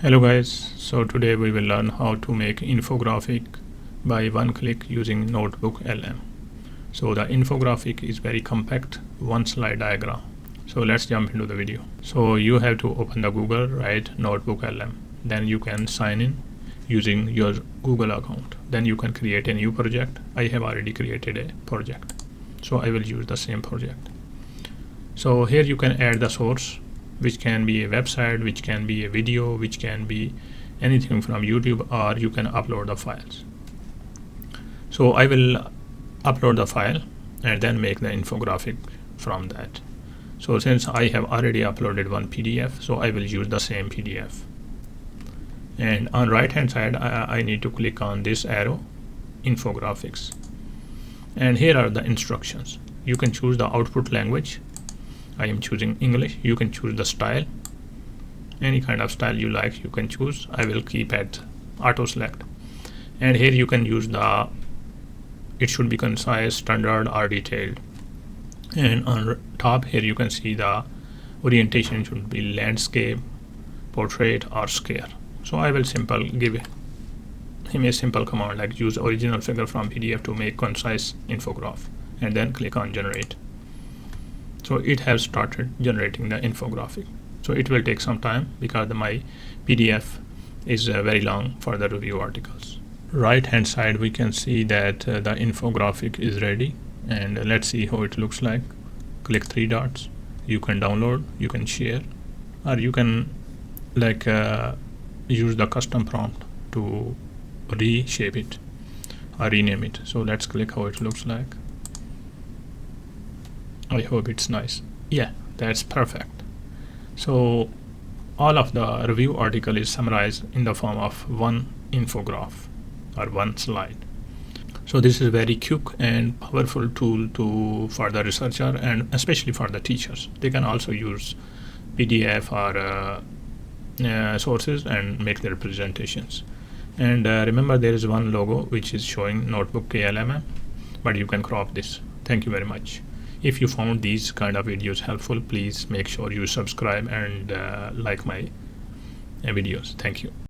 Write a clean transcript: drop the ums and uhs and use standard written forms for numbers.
Hello guys, so today we will learn how to make infographic by one click using NotebookLM. So the infographic is very compact, one slide diagram. So let's jump into the video. So you have to open the Google, write NotebookLM. Then you can sign in using your Google account. Then you can create a new project. I have already created a project, so I will use the same project. So here you can add the source, which can be a website, which can be a video, which can be anything from YouTube, or you can upload the files. So I will upload the file and then make the infographic from that. So since I have already uploaded one PDF, so I will use the same PDF. And on right hand side, I need to click on this arrow, infographics. And here are the instructions. You can choose the output language. I am choosing English. You can choose the style, any kind of style you like you can choose. I will keep at auto select. And here you can use it should be concise, standard, or detailed. And on top here you can see the orientation should be landscape, portrait, or square. So I will give him a simple command like use original figure from PDF to make concise infograph, and then click on generate. So it has started generating the infographic. So it will take some time because my PDF is very long for the review articles. Right hand side we can see that the infographic is ready, and let's see how it looks like. Click three dots. You can download, you can share, or you can use the custom prompt to reshape it or rename it. So let's click how it looks like. I hope it's nice. Yeah, that's perfect. So all of the review article is summarized in the form of one infograph or one slide. So this is a very quick and powerful tool for the researcher and especially for the teachers. They can also use PDF or sources and make their presentations. And remember, there is one logo which is showing NotebookLM, but you can crop this. Thank you very much. If you found these kind of videos helpful, please make sure you subscribe and like my videos. Thank you.